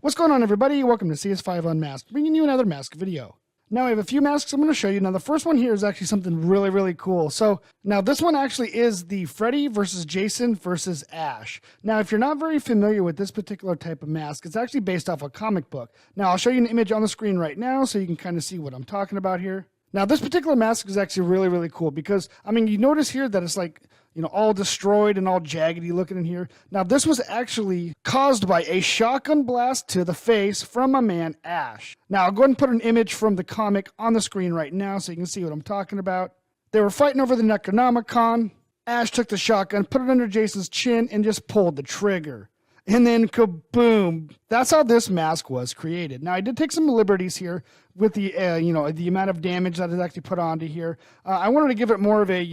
What's going on, everybody? Welcome to CS5 Unmasked, bringing you another mask video. Now, I have a few masks I'm going to show you. Now, the first one here is actually something really cool. So, now this one actually is the Freddy versus Jason versus Ash. Now, if you're not very familiar with this particular type of mask, it's actually based off a comic book. Now, I'll show you an image on the screen right now so you can kind of see what I'm talking about here. Now, this particular mask is actually really cool because, I mean, you notice here that it's like, you know, all destroyed and all jaggedy looking in here. Now, this was actually caused by a shotgun blast to the face from a man, Ash. Now, I'll go ahead and put an image from the comic on the screen right now so you can see what I'm talking about. They were fighting over the Necronomicon. Ash took the shotgun, put it under Jason's chin, and just pulled the trigger. And then kaboom. That's how this mask was created. Now, I did take some liberties here with the, the amount of damage that is actually put onto here. I wanted to give it more of a,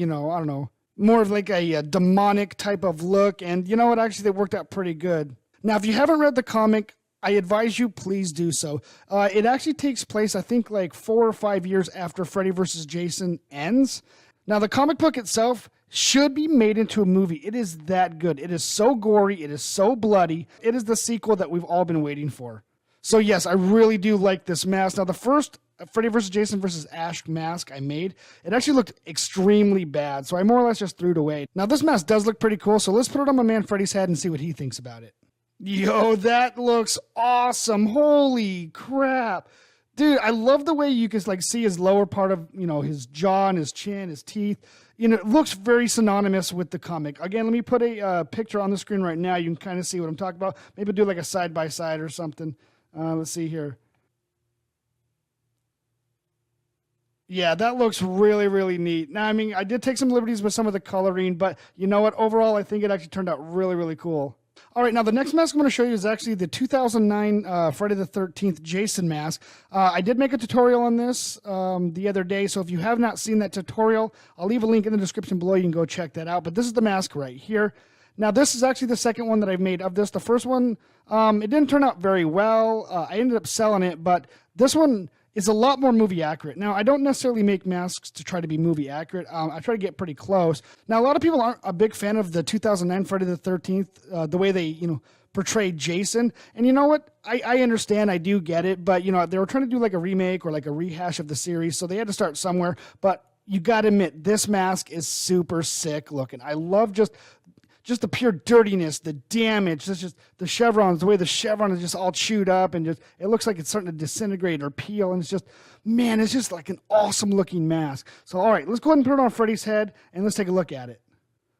more of like a demonic type of look. And you know what? Actually, they worked out pretty good. Now, if you haven't read the comic, I advise you, please do so. It actually takes place, I think, like 4 or 5 years after Freddy vs. Jason ends. Now, the comic book itself should be made into a movie. It is that good. It is so gory. It is so bloody. It is the sequel that we've all been waiting for. So yes, I really do like this mask. Now, the first Freddy vs. Jason vs. Ash mask I made, it actually looked extremely bad. So I more or less just threw it away. Now, this mask does look pretty cool. So let's put it on my man Freddy's head and see what he thinks about it. Yo, that looks awesome. Holy crap. Dude, I love the way you can like see his lower part of, his jaw and his chin, his teeth. It looks very synonymous with the comic. Again, let me put a picture on the screen right now. You can kind of see what I'm talking about. Maybe do like a side-by-side or something. Let's see here. Yeah, that looks really neat. Now, I mean, I did take some liberties with some of the coloring, but you know what? Overall, I think it actually turned out really cool. All right, now the next mask I'm going to show you is actually the 2009 Friday the 13th Jason mask. I did make a tutorial on this the other day, so if you have not seen that tutorial, I'll leave a link in the description below. You can go check that out. But this is the mask right here. Now, this is actually the second one that I've made of this. The first one, it didn't turn out very well. I ended up selling it, but this one is a lot more movie accurate. Now, I don't necessarily make masks to try to be movie accurate. I try to get pretty close. Now, a lot of people aren't a big fan of the 2009 Friday the 13th, the way they, portrayed Jason. And you know what? I understand. I do get it. But, they were trying to do like a remake or like a rehash of the series. So they had to start somewhere. But you got to admit, this mask is super sick looking. I love just the pure dirtiness, the damage, just the chevrons, the way the chevron is just all chewed up and just, it looks like it's starting to disintegrate or peel. And it's just, man, it's just like an awesome looking mask. So, all right, let's go ahead and put it on Freddy's head and let's take a look at it.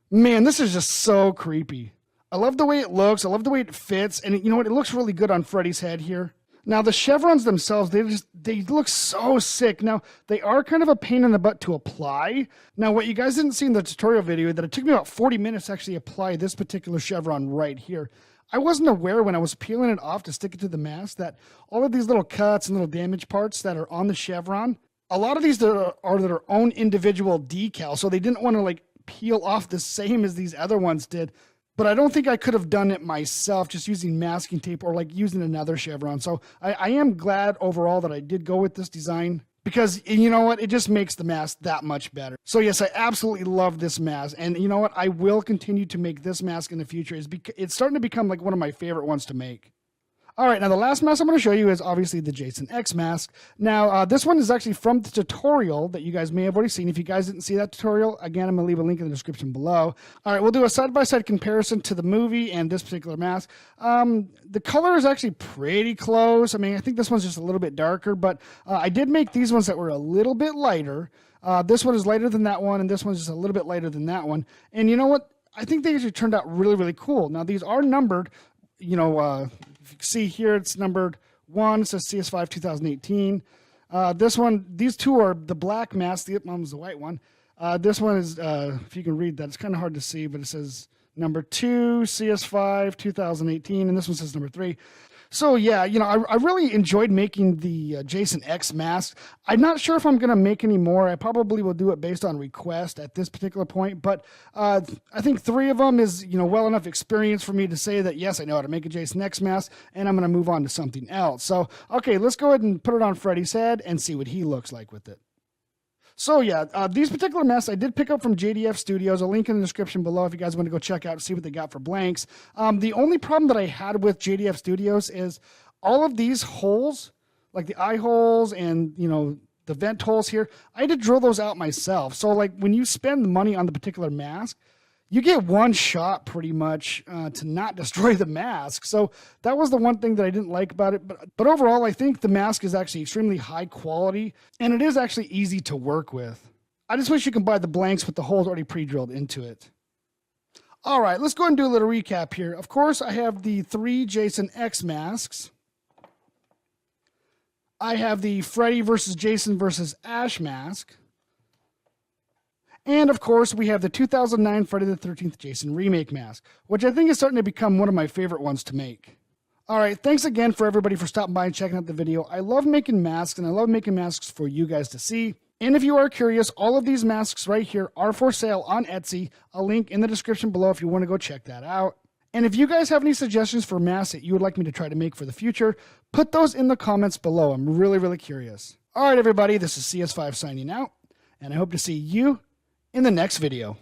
Man, this is just so creepy. I love the way it looks. I love the way it fits. And you know what? It looks really good on Freddy's head here. Now, the chevrons themselves, they look so sick. Now, they are kind of a pain in the butt to apply. Now, what you guys didn't see in the tutorial video, that it took me about 40 minutes to actually apply this particular chevron right here. I wasn't aware when I was peeling it off to stick it to the mask that all of these little cuts and little damage parts that are on the chevron, a lot of these are their own individual decal. So they didn't want to like peel off the same as these other ones did. But I don't think I could have done it myself just using masking tape or like using another chevron. So I am glad overall that I did go with this design because you know what? It just makes the mask that much better. So yes, I absolutely love this mask. And you know what? I will continue to make this mask in the future. It's starting to become like one of my favorite ones to make. All right, now the last mask I'm going to show you is obviously the Jason X mask. Now, this one is actually from the tutorial that you guys may have already seen. If you guys didn't see that tutorial, again, I'm going to leave a link in the description below. All right, we'll do a side-by-side comparison to the movie and this particular mask. The color is actually pretty close. I mean, I think this one's just a little bit darker, but I did make these ones that were a little bit lighter. This one is lighter than that one, and this one's just a little bit lighter than that one. And you know what? I think they actually turned out really cool. Now, these are numbered, if you can see here, it's numbered 1. It says CS5 2018. This one, these two are the black mask. The one was the white one. This one is, if you can read that, it's kind of hard to see, but it says number 2, CS5 2018, and this one says number 3. So yeah, I really enjoyed making the Jason X mask. I'm not sure if I'm going to make any more. I probably will do it based on request at this particular point, but I think 3 of them is, well enough experience for me to say that, yes, I know how to make a Jason X mask, and I'm going to move on to something else. So, okay, let's go ahead and put it on Freddy's head and see what he looks like with it. So yeah, these particular masks I did pick up from JDF Studios. A link in the description below if you guys want to go check out and see what they got for blanks. The only problem that I had with JDF Studios is all of these holes, like the eye holes and, you know, the vent holes here, I had to drill those out myself. So like when you spend the money on the particular mask, you get one shot pretty much to not destroy the mask. So that was the one thing that I didn't like about it. But overall, I think the mask is actually extremely high quality, and it is actually easy to work with. I just wish you could buy the blanks with the holes already pre-drilled into it. All right, let's go ahead and do a little recap here. Of course, I have the 3 Jason X masks. I have the Freddy versus Jason versus Ash mask. And of course, we have the 2009 Friday the 13th Jason remake mask, which I think is starting to become one of my favorite ones to make. All right, thanks again for everybody for stopping by and checking out the video. I love making masks, and I love making masks for you guys to see. And if you are curious, all of these masks right here are for sale on Etsy. A link in the description below if you want to go check that out. And if you guys have any suggestions for masks that you would like me to try to make for the future, put those in the comments below. I'm really, really curious. All right, everybody, this is CS5 signing out, and I hope to see you in the next video.